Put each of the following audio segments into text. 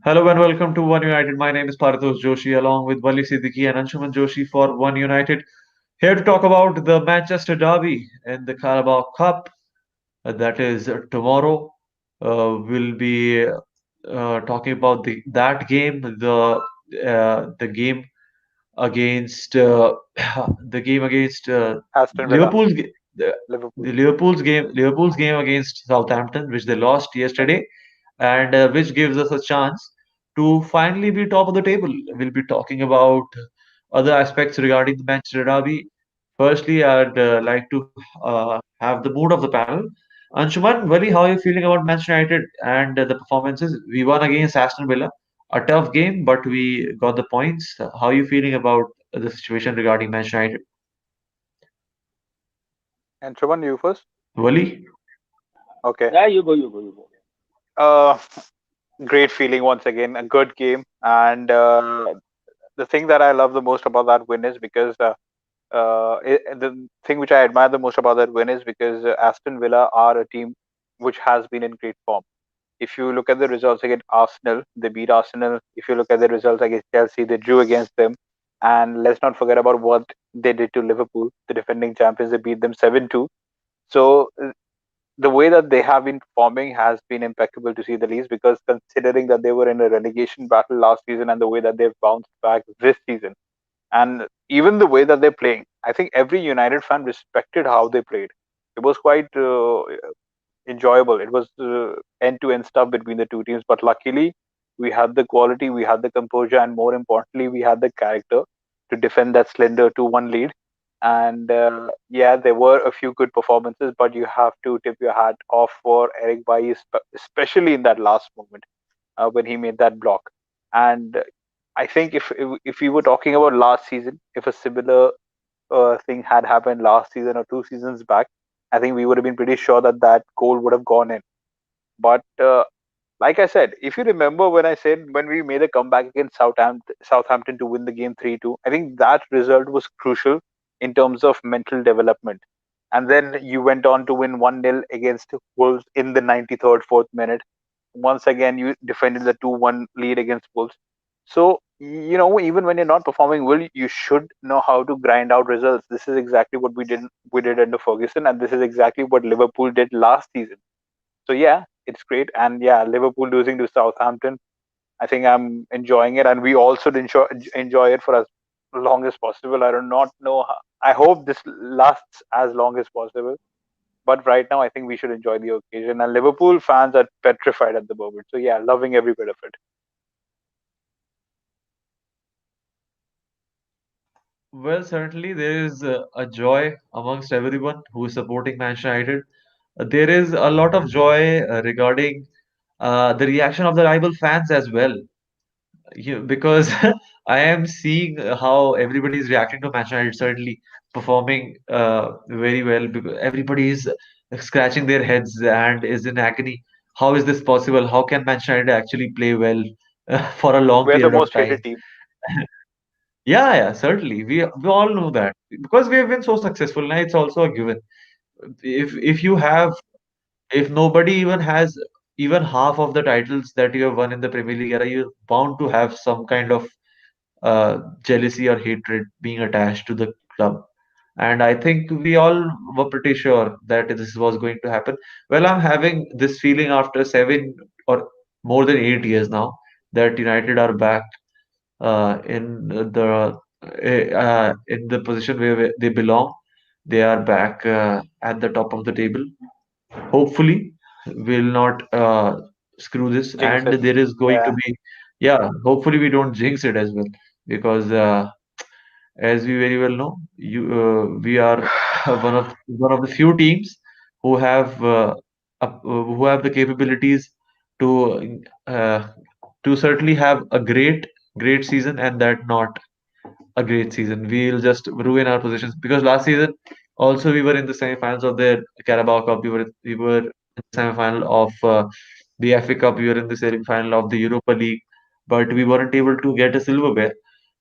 Hello and welcome to One United. My name is Paritosh Joshi along with Wali Siddiqui and Anshuman Joshi for One United. Here to talk about the Manchester Derby in the Carabao Cup. That is tomorrow. We'll be talking about that game, the game against the game against Aston Villa, Liverpool's Liverpool. the Liverpool's game against Southampton, which they lost yesterday, and which gives us a chance to finally be top of the table. We'll be talking about other aspects regarding the Manchester Derby. Firstly, I'd like to have the mood of the panel. Anshuman, Wali, how are you feeling about Manchester United and the performances? We won against Aston Villa, a tough game, but we got the points. How are you feeling about the situation regarding Manchester United? And Shravan, you first. Wali? Okay. Yeah, you go. Uh, Great feeling once again. A good game, and the thing that I love the most about that win is because the thing which I admire the most about that win is because Aston Villa are a team which has been in great form. If you look at the results against Arsenal, they beat Arsenal. If you look at the results against Chelsea, they drew against them. And let's not forget about what they did to Liverpool, the defending champions. They beat them 7-2. So the way that they have been performing has been impeccable to see the least, because considering that they were in a relegation battle last season and the way that they've bounced back this season, and even the way that they're playing, I think every United fan respected how they played. It was quite enjoyable. It was end to end stuff between the two teams, but luckily we had the quality, we had the composure, and more importantly, we had the character to defend that slender 2-1 lead. And yeah, there were a few good performances, but you have to tip your hat off for Eric Bailly, especially in that last moment when he made that block. And I think if we were talking about last season, if a similar thing had happened last season or 2 seasons back, I think we would have been pretty sure that that goal would have gone in. But like I said, if you remember when I said when we made a comeback against Southampton to win the game 3-2, I think that result was crucial in terms of mental development. And then you went on to win 1-0 against Wolves in the 93rd, 4th minute. Once again, you defended the 2-1 lead against Wolves. So, even when you're not performing well, you should know how to grind out results. This is exactly what we did under Ferguson, and this is exactly what Liverpool did last season. So yeah, it's great. And yeah, Liverpool losing to Southampton, I think I'm enjoying it, and we also enjoy it for as long as possible. I do not know. I hope this lasts as long as possible. But right now, I think we should enjoy the occasion. And Liverpool fans are petrified at the moment. So yeah, loving every bit of it. Well, certainly there is a joy amongst everyone who is supporting Manchester United. There is a lot of joy regarding the reaction of the rival fans as well. Because I am seeing how everybody is reacting to Manchester United, certainly performing very well. Because everybody is scratching their heads and is in agony. How is this possible? How can Manchester United actually play well for a long We're the period of most time? hated team. Yeah, yeah, certainly. We all know that because we have been so successful. Now it's also a given. If you have if nobody even has even half of the titles that you have won in the Premier League era, you're bound to have some kind of jealousy or hatred being attached to the club. And I think we all were pretty sure that this was going to happen. Well, I'm having this feeling after 7 or more than 8 years now that United are back in the position where they belong. They are back at the top of the table. Hopefully, we'll not screw this, Jinx and it. there is going to Yeah. be, yeah. Hopefully, we don't jinx it as well, because as we very well know, we are one of the few teams who have the capabilities to uh, to certainly have a great season and that not a great season. We'll just ruin our positions because last season also we were in the semifinals of the Carabao Cup. We were in the semifinal of the FA Cup. We were in the semifinal of the Europa League, but we weren't able to get a silverware.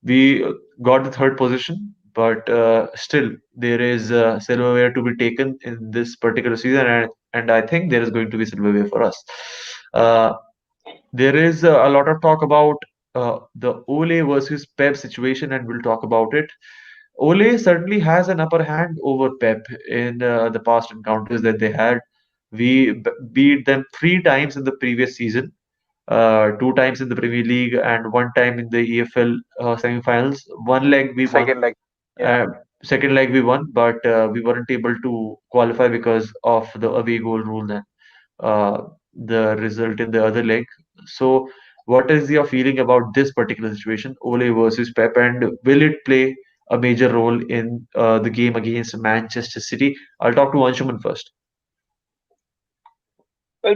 We got the third position, but still there is silverware to be taken in this particular season, and I think there is going to be silverware for us. Uh, There is a lot of talk about the Ole versus Pep situation, and we'll talk about it. Ole certainly has an upper hand over Pep in the past encounters that they had. We beat them three times in the previous season, two times in the Premier League and one time in the EFL semi-finals. One leg we won, Second leg. Yeah. uh, second leg we won, but we weren't able to qualify because of the away goal rule then the result in the other leg. So, what is your feeling about this particular situation, Ole versus Pep, and will it play a major role in the game against Manchester City? I'll talk to Anshuman first. Well,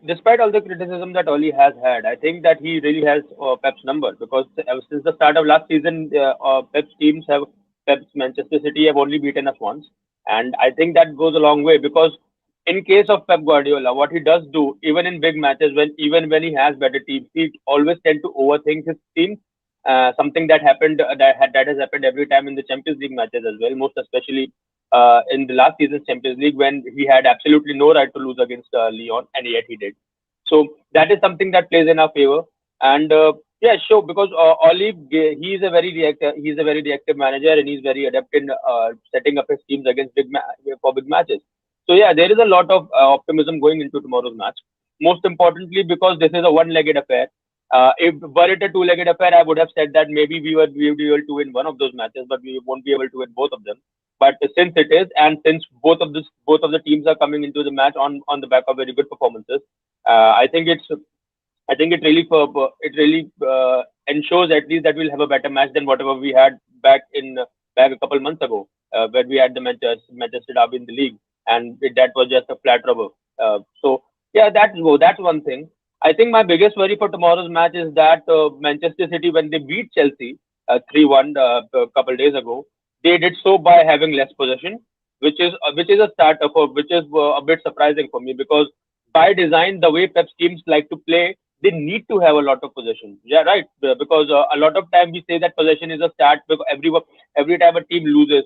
despite all the criticism that Oli has had, I think that he really has Pep's number because ever since the start of last season, Pep's Manchester City have only beaten us once, and I think that goes a long way because in case of Pep Guardiola, what he does do, even in big matches, when he has better teams, he always tend to overthink his team. Something that happened that has happened every time in the Champions League matches as well, most especially in the last season's Champions League when he had absolutely no right to lose against Lyon, and yet he did. So that is something that plays in our favor. And yeah, sure, because he's a very reactive manager, and he's very adept in setting up his teams against for big matches. So yeah, there is a lot of optimism going into tomorrow's match. Most importantly, because this is a one-legged affair. If were it a two-legged affair, I would have said that maybe we would be able to win one of those matches, but we won't be able to win both of them. But since it is, and since both of the teams are coming into the match on the back of very good performances, I think it really ensures at least that we'll have a better match than whatever we had back a couple months ago, when we had the Manchester Derby in the league, and that was just a flat rubber. So yeah, that's one thing. I think my biggest worry for tomorrow's match is that Manchester City, when they beat Chelsea 3-1 a couple days ago, they did so by having less possession, which is a starter for which is a bit surprising for me because by design, the way Pep's teams like to play, they need to have a lot of possession. Yeah, right. Because a lot of time we say that possession is a stat because every time a team loses,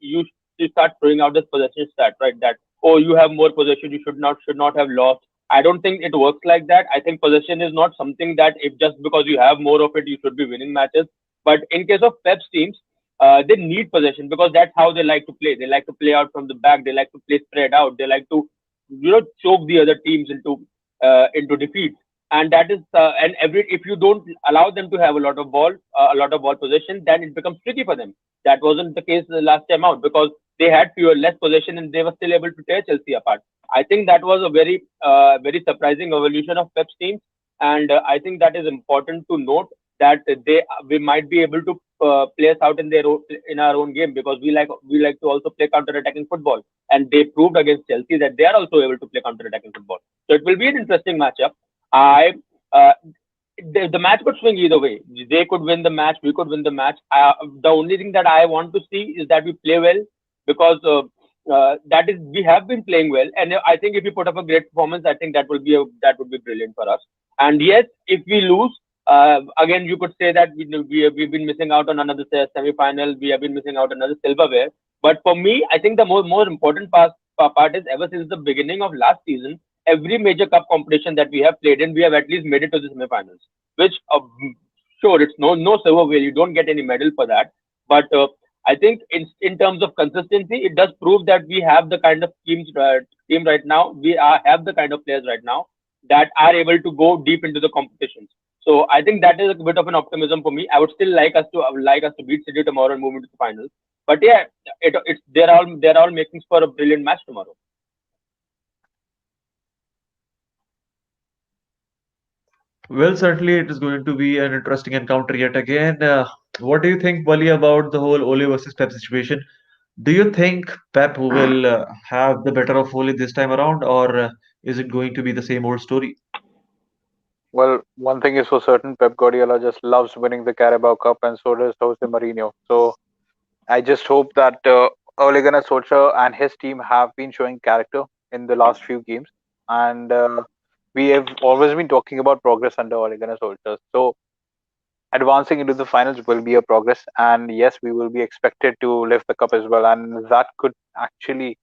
you start throwing out this possession stat, right? That oh, you have more possession, you should not have lost. I don't think it works like that. I think possession is not something that if just because you have more of it, you should be winning matches. But in case of Pep's teams, they need possession because that's how they like to play. They like to play out from the back. They like to play spread out. They like to choke the other teams into defeat. And that is and every if you don't allow them to have a lot of ball possession, then it becomes tricky for them. That wasn't the case the last time out because they had less possession and they were still able to tear Chelsea apart. I think that was a very surprising evolution of Pep's team, and I think that is important to note that we might be able to play us out in our own game because we like to also play counter attacking football, and they proved against Chelsea that they are also able to play counter attacking football. So it will be an interesting matchup. I uh, the match could swing either way. They could win the match. We could win the match. The only thing that I want to see is that we play well because that is we have been playing well, and I think if we put up a great performance, I think that would be brilliant for us. And yes, if we lose, again you could say that we've been missing out on another semi-final. We have been missing out on another silverware. But for me, I think the more important part is ever since the beginning of last season, every major cup competition that we have played in, we have at least made it to the semi-finals. Which sure, it's no silverware. You don't get any medal for that, but I think in terms of consistency, it does prove that we have the kind of team right now. Have the kind of players right now that are able to go deep into the competitions. So I think that is a bit of an optimism for me. I would like us to beat City tomorrow and move into the finals. But yeah, they're all making for a brilliant match tomorrow. Well, certainly it is going to be an interesting encounter yet again. What do you think, Wally, about the whole Ole versus Pep situation? Do you think Pep will have the better of Ole this time around, or is it going to be the same old story? Well, one thing is for certain, Pep Guardiola just loves winning the Carabao Cup, and so does Jose Mourinho. So I just hope that Ole Gunnar Solskjaer and his team have been showing character in the last few games, and we have always been talking about progress under Ole Gunnar Solskjaer. So advancing into the finals will be a progress, and yes, we will be expected to lift the cup as well, and that could actually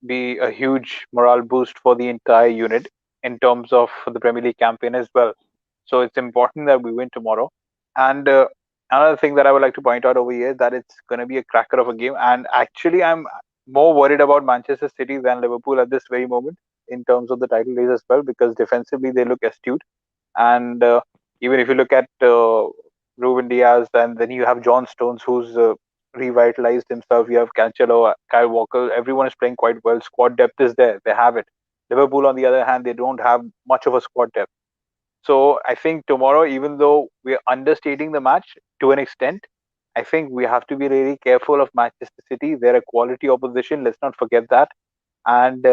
be a huge morale boost for the entire unit in terms of the Premier League campaign as well. So it's important that we win tomorrow. And another thing that I would like to point out over here is that it's going to be a cracker of a game. And actually, I'm more worried about Manchester City than Liverpool at this very moment in terms of the title race as well, because defensively they look astute. And even if you look at Ruben Diaz, and then you have John Stones, who's revitalized himself. You have Cancelo, Kyle Walker. Everyone is playing quite well. Squad depth is there. They have it. Liverpool, on the other hand, they don't have much of a squad depth. So I think tomorrow, even though we're understating the match to an extent, I think we have to be really careful of Manchester City. They're a quality opposition. Let's not forget that. And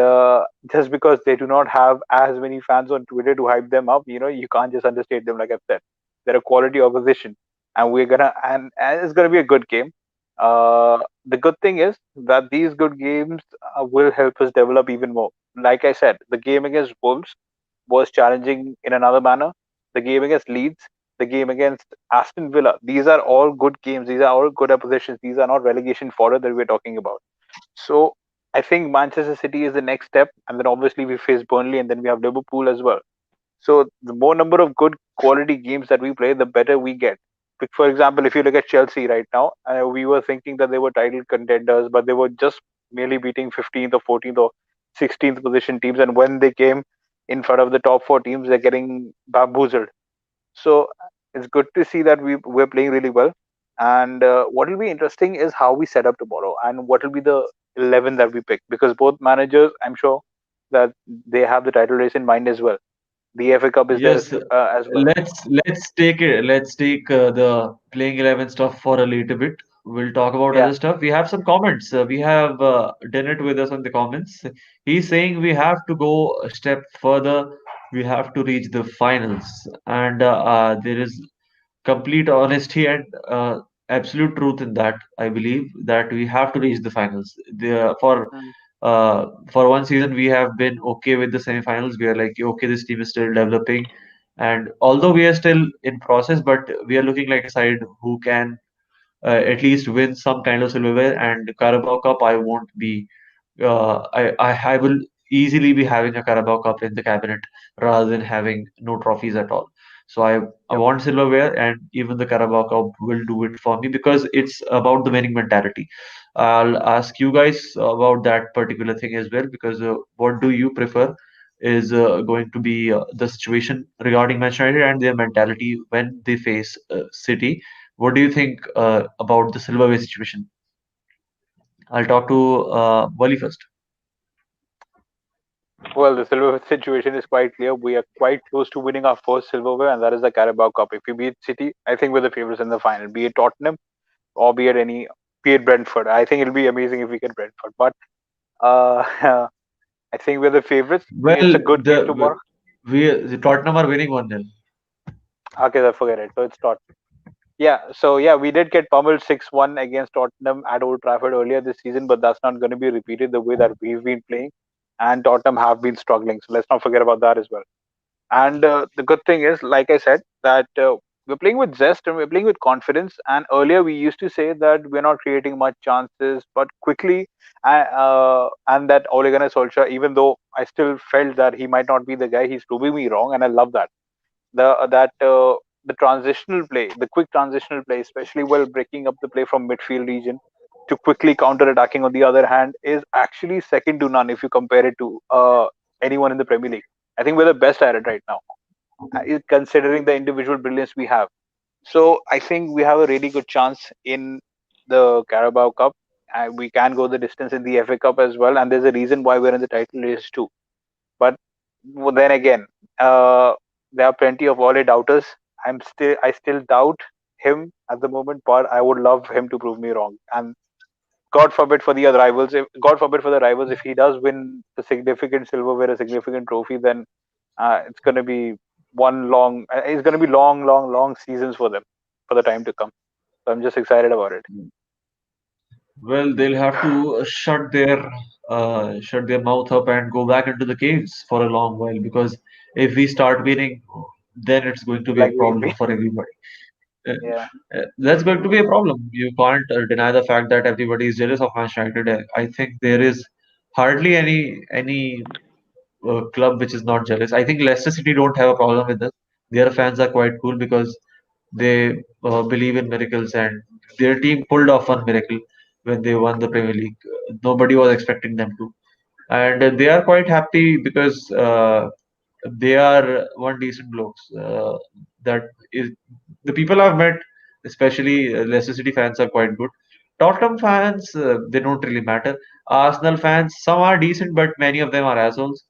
just because they do not have as many fans on Twitter to hype them up, you can't just understate them. Like I've said, they're a quality opposition, and and it's gonna be a good game. The good thing is that these good games will help us develop even more. Like I said, the game against Wolves was challenging in another manner. The game against Leeds, the game against Aston Villa, these are all good games. These are all good oppositions. These are not relegation fodder that we're talking about. So I think Manchester City is the next step, and then obviously we face Burnley, and then we have Liverpool as well. So the more number of good quality games that we play, the better we get. For example, if you look at Chelsea right now, we were thinking that they were title contenders, but they were just merely beating 15th or 14th or 16th position teams, and when they came in front of the top four teams, they're getting bamboozled. So it's good to see that we're playing really well. And what will be interesting is how we set up tomorrow and what will be the 11 that we pick, because both managers, I'm sure that they have the title race in mind as well. The FA Cup is there Yes, as well. let's take the playing 11 stuff for a little bit. We'll talk about Yeah. other stuff. We have some comments. We have Dennett with us on the comments. He's saying we have to go a step further. We have to reach the finals, and there is complete honesty and absolute truth in that. I believe that we have to reach the finals. Mm. For one season, we have been okay with the semifinals. We are like, okay, this team is still developing, and although we are still in process, but we are looking like a side who can at least win some kind of silverware. And Carabao Cup, I won't be. I will easily be having a Carabao Cup in the cabinet rather than having no trophies at all. So I Yep. want silverware, and even the Carabao Cup will do it for me because it's about the winning mentality. I'll ask you guys about that particular thing as well, because what do you prefer is going to be the situation regarding Manchester United and their mentality when they face City. What do you think about the silverware situation? I'll talk to Wally first. Well, the silver situation is quite clear. We are quite close to winning our first silverware, and that is the Carabao Cup. If we beat City, I think we're the favorites in the final, be it Tottenham or be it Brentford. I think it'll be amazing if we get Brentford. But uh, I think we're the favorites. It's Well, a good game tomorrow. the Tottenham are winning 1-0. Okay, I forget it. So it's Tottenham. Yeah, so yeah, we did get pummeled 6-1 against Tottenham at Old Trafford earlier this season, but that's not going to be repeated the way that we've been playing. And Tottenham have been struggling. So let's not forget about that as well. And the good thing is, like I said, that we're playing with zest and we're playing with confidence. And earlier we used to say that we're not creating much chances, but quickly, and that Ole Gunnar Solskjaer, even though I still felt that he might not be the guy, he's proving me wrong, and I love that the transitional play, the quick transitional play, especially while breaking up the play from midfield region to quickly counter attacking on the other hand, is actually second to none if you compare it to anyone in the Premier League. I think we're the best at it right now, considering the individual brilliance we have. So I think we have a really good chance in the Carabao Cup. We can go the distance in the FA Cup as well, and there's a reason why we're in the title race too. But then again, uh, there are plenty of Ole doubters. I still doubt him at the moment, but I would love him to prove me wrong. And God forbid for the other rivals, if God forbid for the rivals, if he does win the significant silverware, a significant trophy, then it's going to be one long. It's going to be long, long, long seasons for them for the time to come. So I'm just excited about it. Well, they'll have to shut their mouth up and go back into the caves for a long while, because if we start winning, then it's going to be a Like we've problem been, for everybody. Uh, yeah. that's going to be a problem. You can't deny the fact that everybody is jealous of Manchester United. I think there is hardly any club which is not jealous. I think Leicester City don't have a problem with this. Their fans are quite cool because they believe in miracles, and their team pulled off one miracle when they won the Premier League. Nobody was expecting them to, and they are quite happy because they are one decent blokes. That is the people I've met, especially Leicester City fans, are quite good. Tottenham fans, they don't really matter. Arsenal fans, some are decent, but many of them are assholes.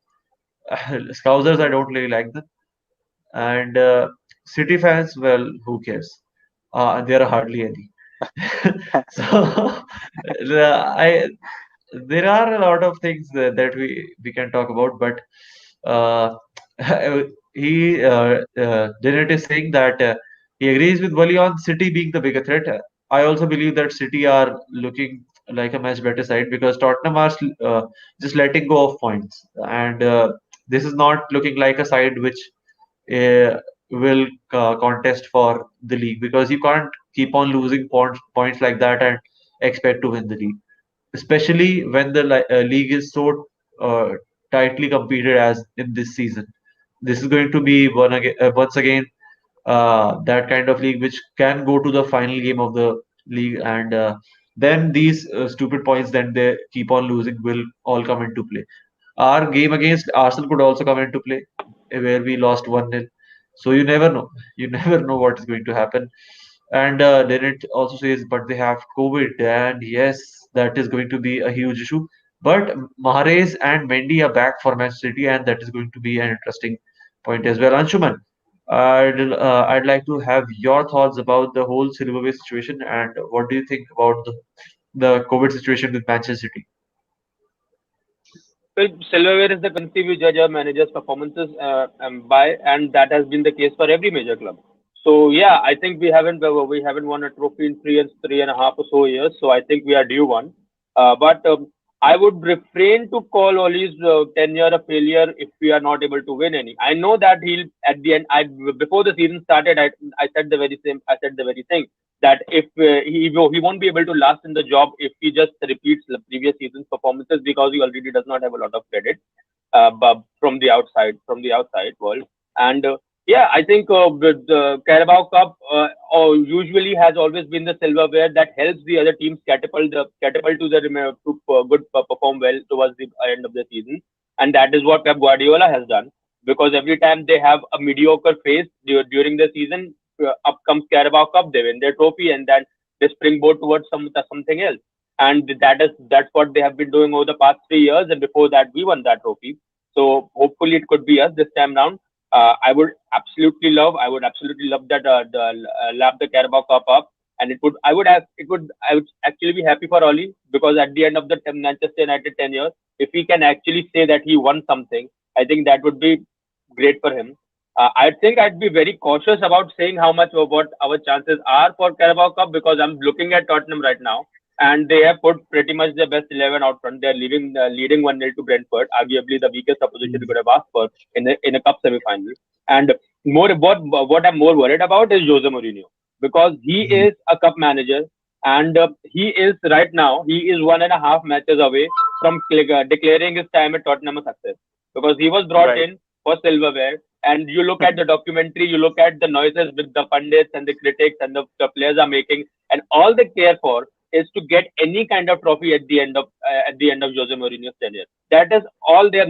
Scousers, I don't really like them. And City fans, well, who cares? There are hardly any. So I there are a lot of things that we can talk about, but uh, Dennett is saying that he agrees with Wally on City being the bigger threat. I also believe that City are looking like a much better side because Tottenham are just letting go of points, and this is not looking like a side which uh, will contest for the league because you can't keep on losing points like that and expect to win the league, especially when the league is so uh, tightly competed as in this season. This is going to be once again that kind of league which can go to the final game of the league, and then these stupid points that they keep on losing will all come into play. Our game against Arsenal could also come into play, where we lost 1-0. So you never know. You never know what is going to happen. And then it also says, but they have COVID, and yes, that is going to be a huge issue. But Mahrez and Mendy are back for Manchester City, and that is going to be an interesting point as well. Anshuman, I'd like to have your thoughts about the whole Silverware situation, and what do you think about the COVID situation with Manchester City? Well, Silverware is the currency we judge our managers' performances by, and that has been the case for every major club. So yeah, I think we haven't won a trophy in 3 and a half or so years. So I think we are due one. But I would refrain to call Oli's tenure a failure if we are not able to win any. I know that he'll at the end. Before the season started, I said the very same. I said the very thing that if he won't be able to last in the job if he just repeats the previous season's performances because he already does not have a lot of credit but from the outside world. And yeah, I think with the Carabao Cup usually has always been the silverware that helps the other teams catapult to good perform well towards the end of the season, and that is what Pep Guardiola has done. Because every time they have a mediocre phase during the season, up comes Carabao Cup, they win their trophy, and then they springboard towards something else. And that's what they have been doing over the past 3 years. And before that, we won that trophy. So hopefully, it could be us this time round. I would absolutely love that lap the Carabao Cup up, and I would actually be happy for Oli because at the end of the Manchester United tenure, if he can actually say that he won something, I think that would be great for him. I think I'd be very cautious about saying how much or what our chances are for Carabao Cup because I'm looking at Tottenham right now, and they have put pretty much their best 11 out front. They're leading 1-0 to Brentford, arguably the weakest opposition you could have asked for in a cup semi-final. And what I'm more worried about is Jose Mourinho because he Mhm. is a cup manager, and he is right now he is 1.5 matches away from declaring his time at Tottenham a success because he was brought Right. in for silverware. And you look at the documentary, you look at the noises with the pundits and the critics and the players are making, and all they care for is to get any kind of trophy at the end of Jose Mourinho's tenure. That is all they are.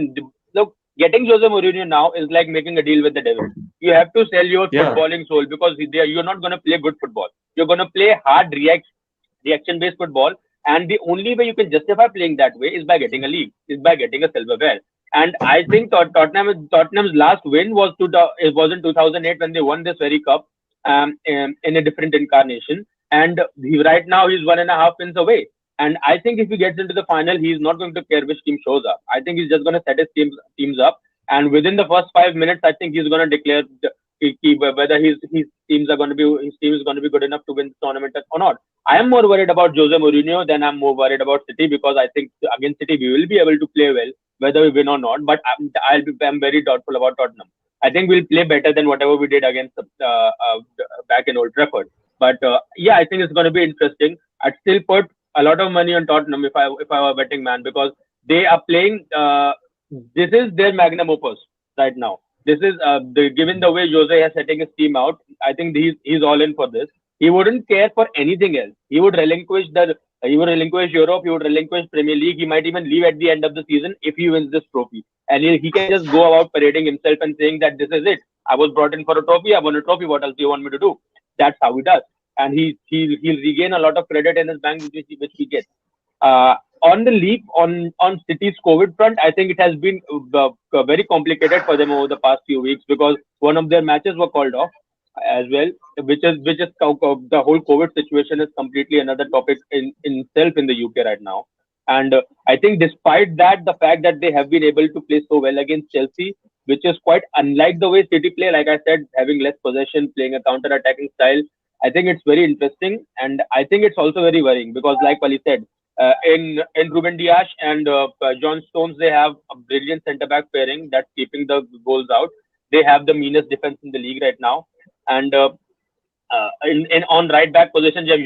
Look, getting Jose Mourinho now is like making a deal with the devil. You have to sell your Yeah, footballing soul because you're not going to play good football. You're going to play hard reaction based football, and the only way you can justify playing that way is by getting a league, is by getting a silverware. And I think Tottenham's last win it was in 2008 when they won this very cup in a different incarnation. And right now he's 1.5 wins away. And I think if he gets into the final, he's not going to care which team shows up. I think he's just going to set his teams up, and within the first 5 minutes, I think he's going to declare whether his team is going to be good enough to win the tournament or not. I am more worried about Jose Mourinho than I'm more worried about City because I think against City we will be able to play well whether we win or not. But I'm very doubtful about Tottenham. I think we'll play better than whatever we did against back in Old Trafford. But yeah, I think it's going to be interesting. I'd still put a lot of money on Tottenham if I were a betting man because they are playing. this is their magnum opus right now. This is given the way Jose is setting his team out. I think he's all in for this. He wouldn't care for anything else. He would relinquish Europe. He would relinquish Premier League. He might even leave at the end of the season if he wins this trophy. And he can just go about parading himself and saying that this is it. I was brought in for a trophy. I won a trophy. What else do you want me to do? That's how he does. And he'll regain a lot of credit in his bank, which we get. On the league, on City's COVID front, I think it has been very complicated for them over the past few weeks because one of their matches were called off as well, which is the whole COVID situation is completely another topic in itself in the UK right now. And I think despite that, the fact that they have been able to play so well against Chelsea, which is quite unlike the way City play, like I said, having less possession, playing a counter-attacking style. I think it's very interesting, and I think it's also very worrying because, like Pali said, in Ruben Dias and John Stones, they have a brilliant centre back pairing that's keeping the goals out. They have the meanest defense in the league right now, and in on right back position, you have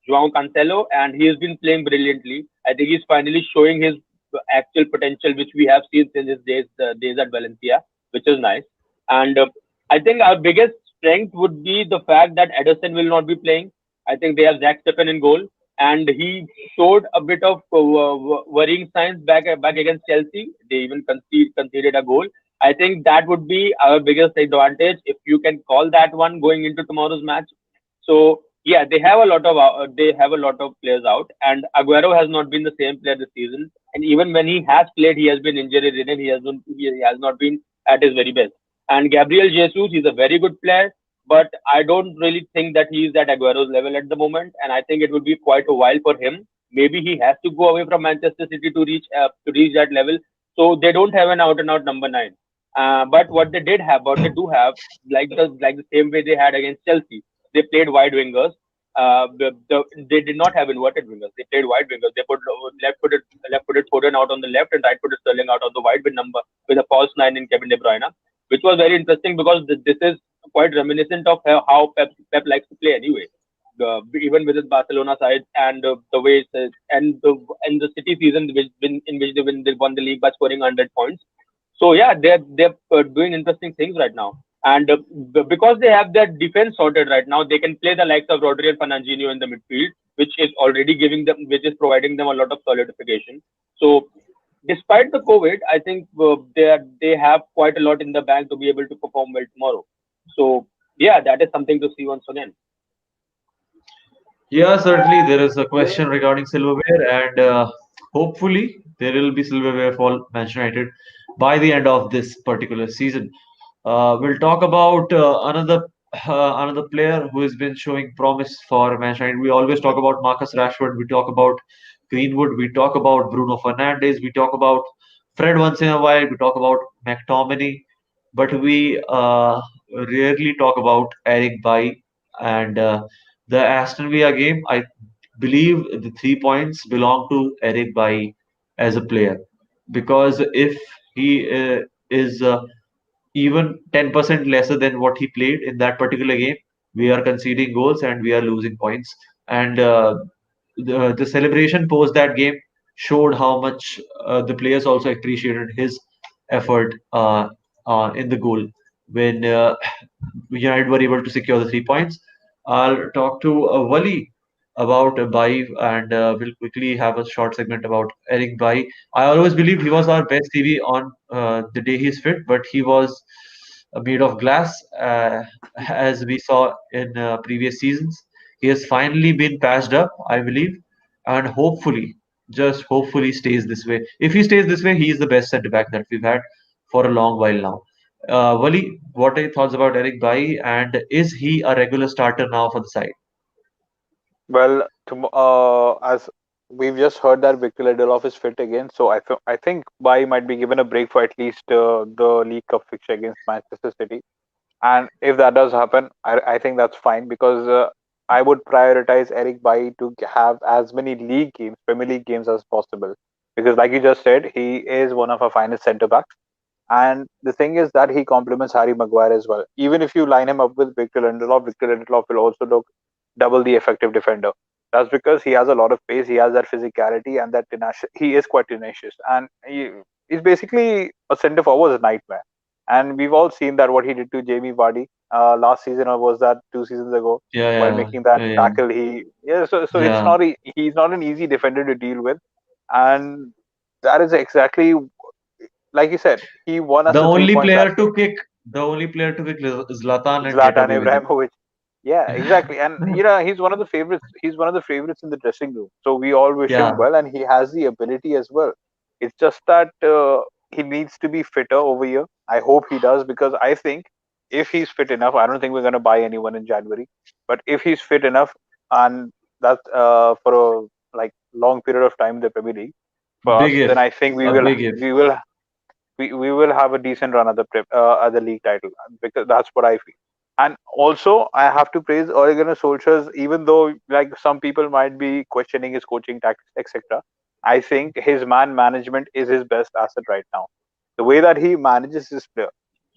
Joao Cancelo, and he has been playing brilliantly. I think he's finally showing his actual potential, which we have seen since his days at Valencia, which is nice. And I think our biggest strength would be the fact that Ederson will not be playing. I think they have Zach Steffen in goal, and he showed a bit of worrying signs back against Chelsea. They even conceded a goal. I think that would be our biggest advantage if you can call that one going into tomorrow's match. So yeah, they have a lot of players out, and Aguero has not been the same player this season. And even when he has played, he has been injury ridden. He has not been at his very best. And Gabriel Jesus, he's a very good player, but I don't really think that he is at Aguero's level at the moment. And I think it will be quite a while for him. Maybe he has to go away from Manchester City to reach that level. So they don't have an out and out number nine. But what they do have, like the same way they had against Chelsea, they played wide wingers. They did not have inverted wingers. They played wide wingers. They put left-footed Foden out on the left and right-footed Sterling out on the wide with a false nine in Kevin De Bruyne, which was very interesting because this is quite reminiscent of how Pep likes to play anyway. Even with his Barcelona side and the way and the City season in which they won the league by scoring 100 points. So yeah, they're doing interesting things right now, and because they have their defense sorted right now, they can play the likes of Rodri and Fernandinho in the midfield, which is providing them a lot of solidification. So despite the COVID, I think they have quite a lot in the bank to be able to perform well tomorrow. So yeah, that is something to see once again. Yeah, certainly there is a question regarding silverware, and hopefully there will be silverware for Manchester United by the end of this particular season. We'll talk about another player who has been showing promise for Manchester United. We always talk about Marcus Rashford. We talk about Greenwood. We talk about Bruno Fernandes. We talk about Fred once in a while. We talk about McTominay, but we rarely talk about Eric Bailly and the Aston Villa game. I believe the 3 points belong to Eric Bailly as a player because if he is even 10% lesser than what he played in that particular game, we are conceding goals and we are losing points. And the celebration post that game showed how much the players also appreciated his effort in the goal when United were able to secure the 3 points. I'll talk to Wali about Bai, and we'll quickly have a short segment about Eric Bai. I always believed he was our best TV on the day he's fit, but he was made of glass, as we saw in previous seasons. He has finally been patched up, I believe, and hopefully, just hopefully, stays this way. If he stays this way, he is the best centre back that we've had for a long while now. Wali, what are your thoughts about Eric Bailly, and is he a regular starter now for the side? Well, as we've just heard that Victor Lindelof is fit again, so I think Bai might be given a break for at least the League Cup fixture against Manchester City. And if that does happen, I think that's fine because I would prioritize Eric Bailly to have as many league games, Premier League games as possible. Because, like you just said, he is one of our finest centre backs. And the thing is that he complements Harry Maguire as well. Even if you line him up with Victor Lindelof will also look double the effective defender. That's because he has a lot of pace, he has that physicality and that tenacious. He is quite tenacious, and He's basically a centre forward's nightmare. And we've all seen that what he did to Jamie Vardy last season, or was that 2 seasons ago, Yeah, while yeah, making that yeah, yeah, tackle. So it's yeah. not he's not an easy defender to deal with, and that is exactly like you said. He won us The the three only points that player game. to kick, the only player to kick Zlatan and get Zlatan away with it. Ibrahimovic. Yeah, exactly. And he's one of the favorites. He's one of the favorites in the dressing room. So we all wish him Yeah, well, and he has the ability as well. It's just that he needs to be fitter over here. I hope he does, because I think if he's fit enough, I don't think we're going to buy anyone in January. But if he's fit enough, and that's for a like long period of time in the Premier League for big us, then if, I think a big if. we will have a decent run at the league title, because that's what I feel. And also, I have to praise Ole Gunnar Solskjaer's, even though like some people might be questioning his coaching tactics, etc. I think his man management is his best asset right now. The way that he manages his player,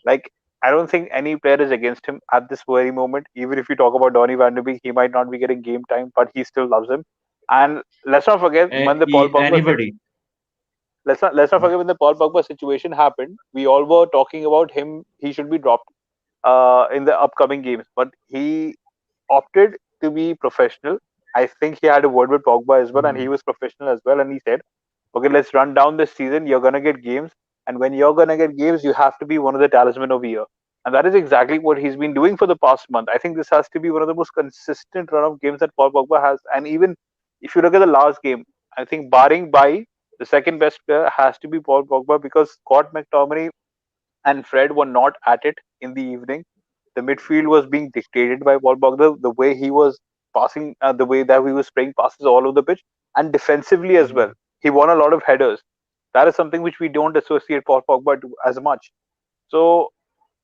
like I don't think any player is against him at this very moment. Even if you talk about Donny Van de Beek, he might not be getting game time, but he still loves him. And let's not forget when the Paul Pogba Anybody. let's not forget when the Paul Pogba situation happened. We all were talking about him. He should be dropped in the upcoming games, but he opted to be professional. I think he had a word with Pogba as well, and he Mhm. was professional as well. And he said, "Okay, let's run down this season. You're gonna get games, and when you're gonna get games, you have to be one of the talisman of the year." And that is exactly what he's been doing for the past month. I think this has to be one of the most consistent run of games that Paul Pogba has. And even if you look at the last game, I think barring by the second best player has to be Paul Pogba, because Scott McTominay and Fred were not at it in the evening. The midfield was being dictated by Paul Pogba, the way he was passing, the way that he was spraying passes all over the pitch, and defensively as well. Mhm. He won a lot of headers. That is something which we don't associate Paul Pogba to as much. So,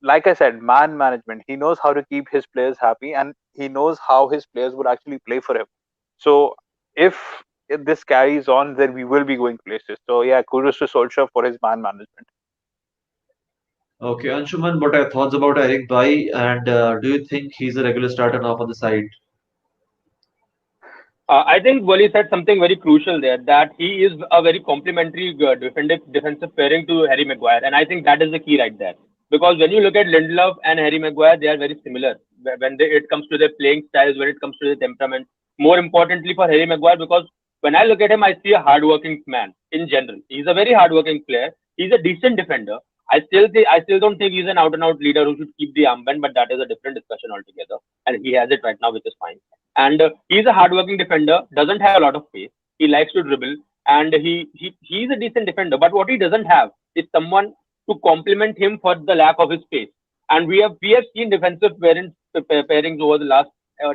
like I said, man management. He knows how to keep his players happy, and he knows how his players would actually play for him. So, if this carries on, then we will be going places. So, yeah, kudos to Solskjaer for his man management. Okay, Anshuman, what are your thoughts about Eric Bai? And do you think he's a regular starter now for the side? I think Wally said something very crucial there, that he is a very complementary defensive pairing to Harry Maguire, and I think that is the key right there. Because when you look at Lindelof and Harry Maguire, they are very similar it comes to their playing styles, when it comes to their temperament. More importantly for Harry Maguire, because when I look at him, I see a hardworking man in general. He's a very hardworking player. He's a decent defender. I still don't think he's an out and out leader who should keep the armband, but that is a different discussion altogether. And he has it right now, which is fine. And he's a hardworking defender, doesn't have a lot of pace. He likes to dribble, and he's a decent defender. But what he doesn't have is someone to complement him for the lack of his pace. And we have seen defensive pairings over the last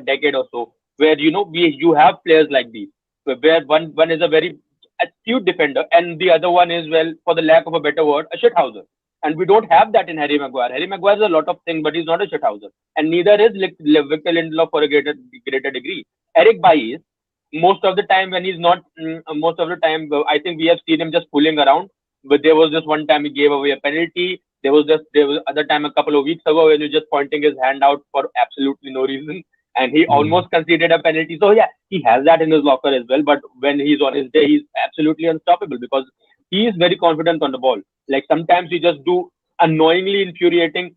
decade or so, where you have players like these, where one is a very astute defender, and the other one is, well, for the lack of a better word, a shithouser. And we don't have that in Harry Maguire. Harry Maguire is a lot of things, but he's not a shithouser, and neither is Victor Lindelof for a greater degree. Eric Bailly is most of the time when he's not. Most of the time, I think we have seen him just fooling around. But there was just one time he gave away a penalty. There was other time a couple of weeks ago when he was just pointing his hand out for absolutely no reason, and he Mhm. almost conceded a penalty. So yeah, he has that in his locker as well. But when he's on his day, he's absolutely unstoppable because he is very confident on the ball. Like sometimes he just do annoyingly infuriating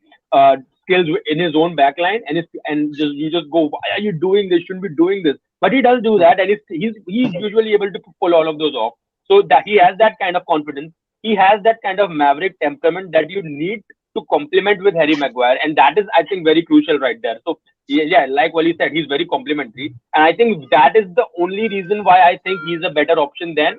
skills in his own backline, and just you just go, why are you doing this? Shouldn't be doing this. But he does do that, and he's usually able to pull all of those off. So that he has that kind of confidence. He has that kind of maverick temperament that you need to complement with Harry Maguire, and that is, I think, very crucial right there. So yeah, like Wally said, he's very complimentary, and I think that is the only reason why I think he's a better option than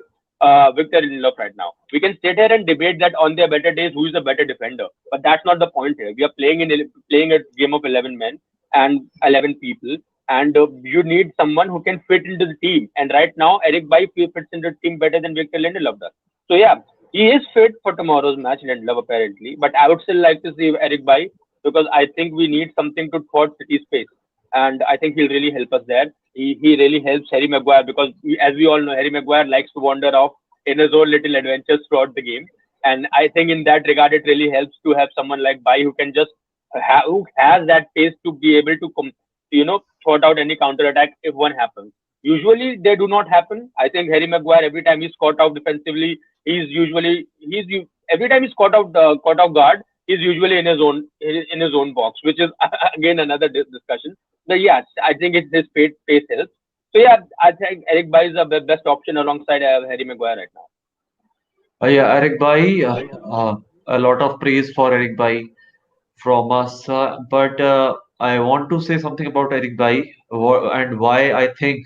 Victor Lindelof right now. We can sit here and debate that on their better days who is a better defender, but that's not the point here. We are playing a game of 11 men and 11 people, and you need someone who can fit into the team. And right now, Eric Bailly fits into the team better than Victor Lindelof does. So yeah, he is fit for tomorrow's match, Lindelof apparently, but I would still like to see Eric Bailly because I think we need something to thwart City space, and I think he'll really help us there. He really helps Harry Maguire because, as we all know, Harry Maguire likes to wander off in his own little adventures throughout the game. And I think in that regard, it really helps to have someone like Bai who can just who has that pace to be able to sort out any counter attack if one happens. Usually they do not happen. I think Harry Maguire, every time he's caught out defensively, every time he's caught off guard, he's usually in his own box, which is again another discussion. But yeah, I think it's his pace helps. So yeah, I think Eric Bailly is the best option alongside Harry Maguire right now. Yeah, Eric Bai, a lot of praise for Eric Bai from us. But I want to say something about Eric Bai and why I think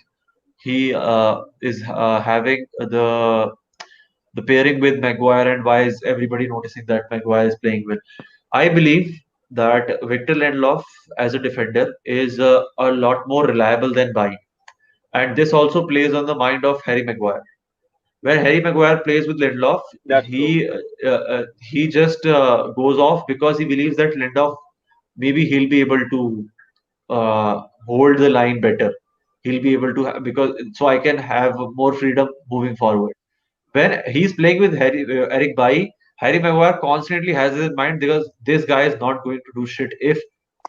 he is having the pairing with Maguire, and why is everybody noticing that Maguire is playing well. I believe that Victor Lindelof as a defender is a lot more reliable than Bai, and this also plays on the mind of Harry Maguire. When Harry Maguire plays with Lindelof, That's true. he just goes off because he believes that Lindelof maybe he'll be able to hold the line better. He'll be able to because so I can have more freedom moving forward. When he's playing with Eric Bailly, Harry Maguire constantly has in mind because this guy is not going to do shit. If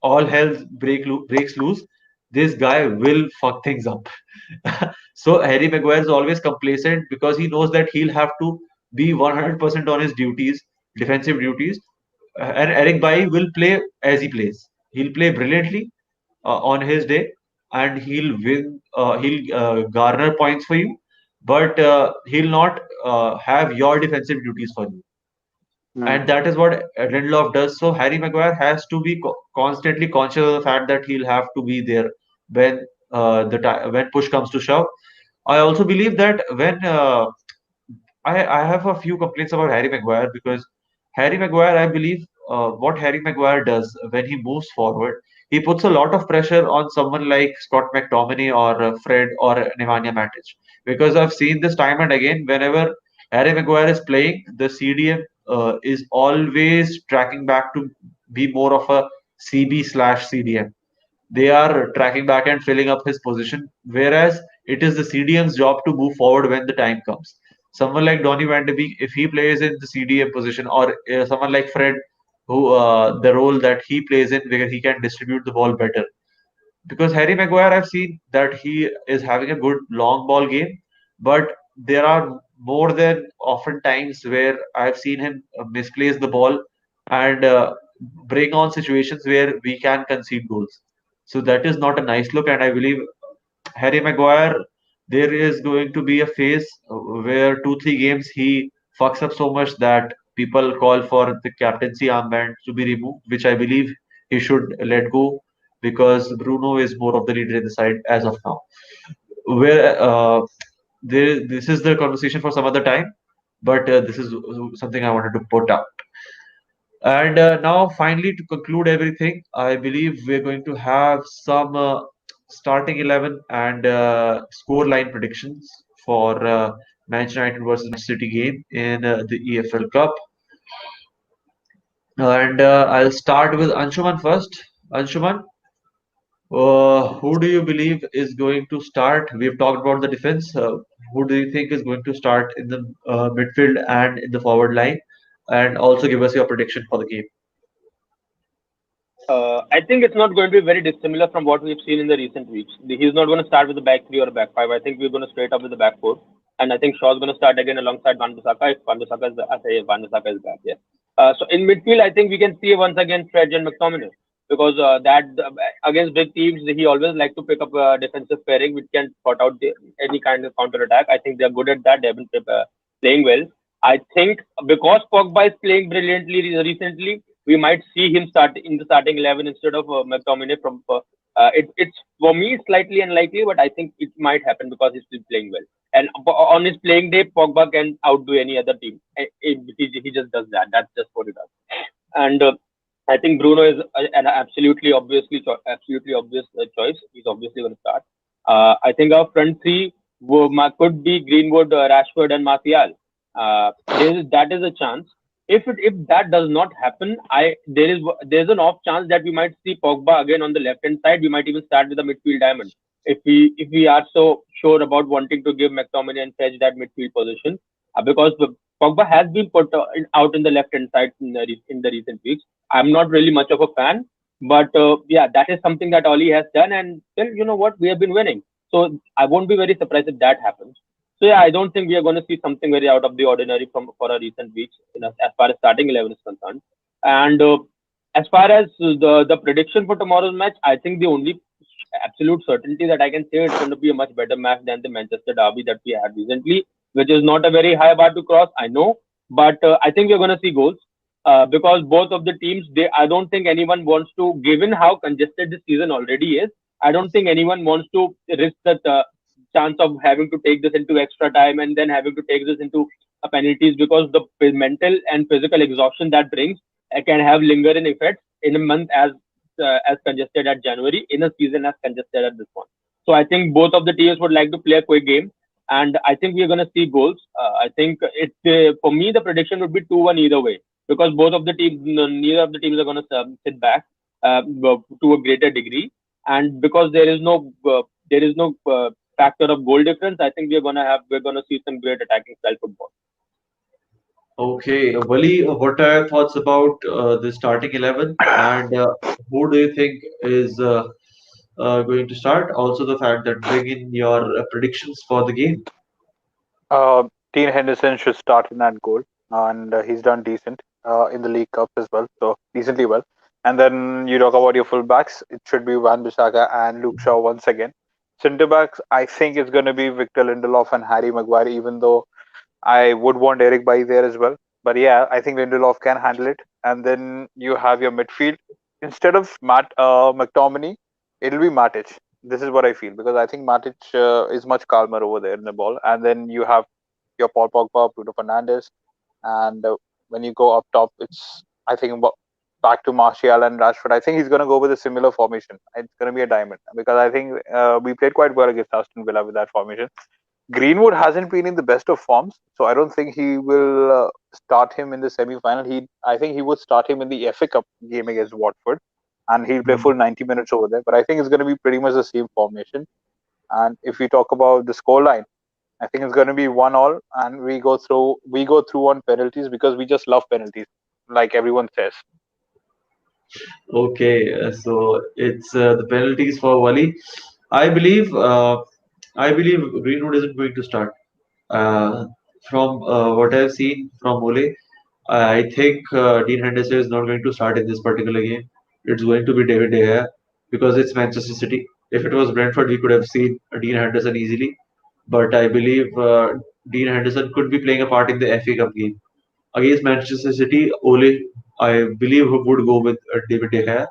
all hell breaks loose, this guy will fuck things up. So Harry Maguire is always complacent because he knows that he'll have to be 100% on his duties, defensive duties, and Eric Bailly will play as he plays. He'll play brilliantly on his day, and he'll win. He'll garner points for you, but he'll not have your defensive duties for you. Mm. And that is what Lindelof does. So Harry Maguire has to be constantly conscious of the fact that he'll have to be there when when push comes to shove. I also believe that when I have a few complaints about Harry Maguire because Harry Maguire, I believe, what Harry Maguire does when he moves forward, he puts a lot of pressure on someone like Scott McTominay or Fred or Nemanja Matic. Because I've seen this time and again, whenever Harry Maguire is playing, the CDM is always tracking back to be more of a CB/CDM. They are tracking back and filling up his position, whereas it is the CDM's job to move forward when the time comes. Someone like Donny van de Beek, if he plays in the CDM position, or someone like Fred, who the role that he plays in, where he can distribute the ball better. Because Harry Maguire, I've seen that he is having a good long ball game, but there are more than often times where I've seen him misplace the ball and bring on situations where we can concede goals. So that is not a nice look, and I believe Harry Maguire, there is going to be a phase where 2 3 games he fucks up so much that people call for the captaincy armband to be removed, which I believe he should let go because Bruno is more of the leader in the side as of now. Where this is the conversation for some other time, but this is something I wanted to put out. And now, finally, to conclude everything, I believe we're going to have some starting 11 and score line predictions for Manchester United versus Manchester City game in the EFL Cup. And I'll start with Anshuman first. Anshuman, who do you believe is going to start? We've talked about the defense. Who do you think is going to start in the midfield and in the forward line? And also give us your prediction for the game. I think it's not going to be very dissimilar from what we've seen in the recent weeks. He's not going to start with the back three or a back five. I think we're going to straight up with the back four, and I think Shaw's going to start again alongside Wan-Bissaka if Wan-Bissaka is I say if Wan-Bissaka is back. Yeah. So in midfield, I think we can see once again Fred and McTominay because that against big teams he always like to pick up a defensive pairing which can sort out any kind of counter attack. I think they're good at that. They've been playing well. I think because Pogba is playing brilliantly recently, we might see him start in the starting 11 instead of McTominay from. It's for me slightly unlikely, but I think it might happen because he's still playing well. And on his playing day, Pogba can outdo any other team. He just does that. That's just what he does. And I think Bruno is an absolutely obvious choice. He's obviously going to start. I think our front three could be Greenwood, Rashford, and Martial. That is a chance. If that does not happen, there's an off chance that we might see Pogba again on the left hand side. We might even start with a midfield diamond if we are so sure about wanting to give McTominay and Fetch that midfield position because Pogba has been put out in the left hand side in the recent weeks. I'm not really much of a fan, but yeah, that is something that Oli has done, and well, you know what, we have been winning, so I won't be very surprised if that happens. So yeah, I don't think we are going to see something very out of the ordinary from for a recent weeks, as far as starting 11 is concerned. And as far as the prediction for tomorrow's match, I think the only absolute certainty that I can say it's going to be a much better match than the Manchester derby that we had recently, which is not a very high bar to cross. I know, but I think we're going to see goals. Because both of the teams, I don't think anyone wants to, given how congested the season already is, I don't think anyone wants to risk that chance of having to take this into extra time and then having to take this into penalties, because the mental and physical exhaustion that brings can have lingering effects in a month as congested as January, in a season as congested as this one. So I think both of the teams would like to play a quick game, and I think we're going to see goals. I think for me the prediction would be 2-1 either way, because both of the teams, neither of the teams are going to sit back to a greater degree, and because there is no factor of goal difference, I think we're gonna see some great attacking style football. Okay, Wali, what are your thoughts about the starting 11 and who do you think is going to start? Also, the fact that bring in your predictions for the game. Uh, Dean Henderson should start in that goal, and he's done decent in the League Cup as well, so decently well. And then you talk about your fullbacks, it should be Van Bissaka and Luke Shaw once again. Centre backs, I think it's going to be Victor Lindelof and Harry Maguire, even though I would want Eric Bailly there as well. But yeah, I think Lindelof can handle it. And then you have your midfield. Instead of McTominay, it'll be Matic. This is what I feel, because I think Matic is much calmer over there in the ball. And then you have your Paul Pogba, Bruno Fernandes. And when you go up top, it's, I think, back to Martial and Rashford. I think he's going to go with a similar formation. It's going to be a diamond, because I think we played quite well against Aston Villa with that formation. Greenwood hasn't been in the best of forms, so I don't think he will start him in the semi-final. I think he would start him in the FA Cup game against Watford, and he'll play full Mhm. 90 minutes over there. But I think it's going to be pretty much the same formation. And if we talk about the scoreline, I think it's going to be 1-1, and we go through on penalties, because we just love penalties, like everyone says. Okay, so it's the penalties for Wali. I believe Greenwood isn't going to start. Uh, from what I've seen from Ole, I think Dean Henderson is not going to start in this particular game. It's going to be David De Gea because it's Manchester City. If it was Brentford, we could have seen Dean Henderson easily. But I believe Dean Henderson could be playing a part in the FA Cup game against Manchester City. Ole, I believe, would go with David De Gea.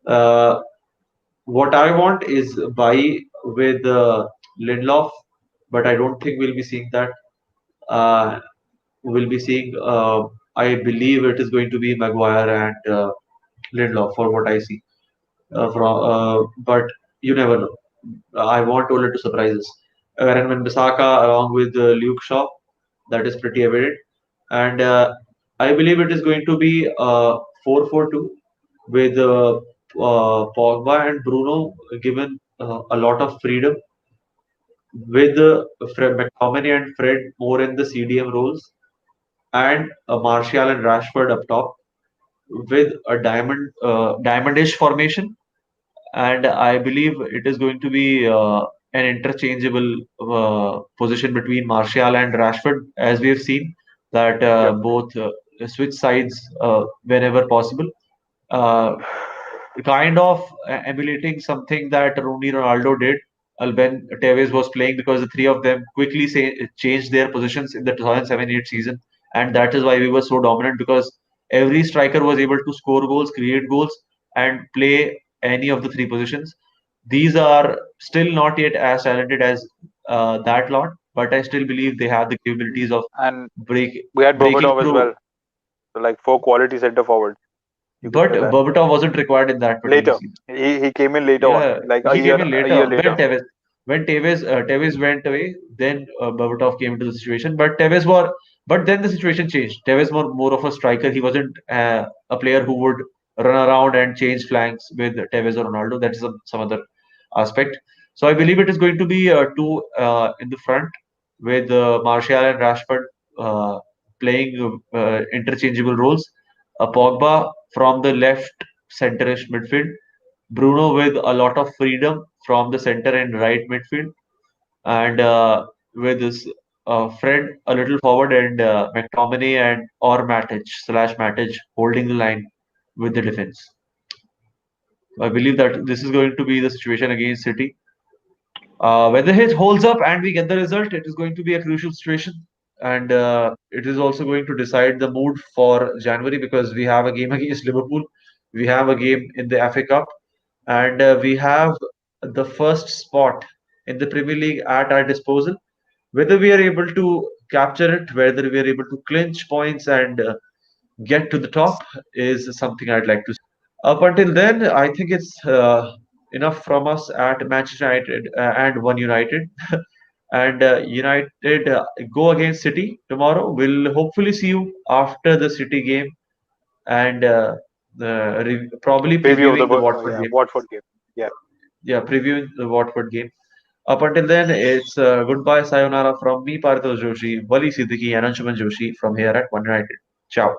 Uh, what I want is buy with Lindelof, but I don't think we'll be seeing that. Uh, we'll be seeing. I believe it is going to be Maguire and Lindelof for what I see. But you never know. I want Ole to surprise us. And when Bisaka along with Luke Shaw, that is pretty evident. And I believe it is going to be 4-4-2 with Pogba and Bruno given a lot of freedom with McTominay and Fred more in the CDM roles and Martial and Rashford up top with a diamondish formation, and I believe it is going to be an interchangeable position between Martial and Rashford, as we have seen that Yep. both switch sides whenever possible. Uh, kind of emulating something that Rooney Ronaldo did when Tevez was playing, because the three of them quickly changed their positions in the 2007-8 season, and that is why we were so dominant, because every striker was able to score goals, create goals, and play any of the three positions. These are still not yet as talented as that lot, but I still believe they have the capabilities of And break we had breaking Berbatov as through. well, so like four quality center forwards, you could But say that. Berbatov wasn't required in that particular Later, season. he came in later on, Yeah, like he came in a later year when later. Tevez went away. Then Berbatov came into the situation. But then the situation changed. Tevez was more of a striker. He wasn't a player who would run around and change flanks with Tevez or Ronaldo. That is some other aspect. So I believe it is going to be two in the front with Martial and Rashford playing interchangeable roles. Pogba from the left centerish midfield, Bruno with a lot of freedom from the center and right midfield, and with this Fred a little forward and McTominay and or Matic holding the line with the defense. I believe that this is going to be the situation against City. Whether it holds up and we get the result, it is going to be a crucial situation. And it is also going to decide the mood for January because we have a game against Liverpool, we have a game in the FA Cup, and we have the first spot in the Premier League at our disposal. Whether we are able to capture it, whether we are able to clinch points and get to the top is something I'd like to see. Up until then, I think it's enough from us at Manchester United and One United. And United go against City tomorrow. We'll hopefully see you after the City game and probably Preview of the previewing the Watford yeah, game. Watford game. Yeah. Yeah, previewing the Watford game. Up until then, it's goodbye, sayonara from me, Paritosh Joshi, Wali Siddiqui, and Anshuman Joshi from here at One United. Ciao.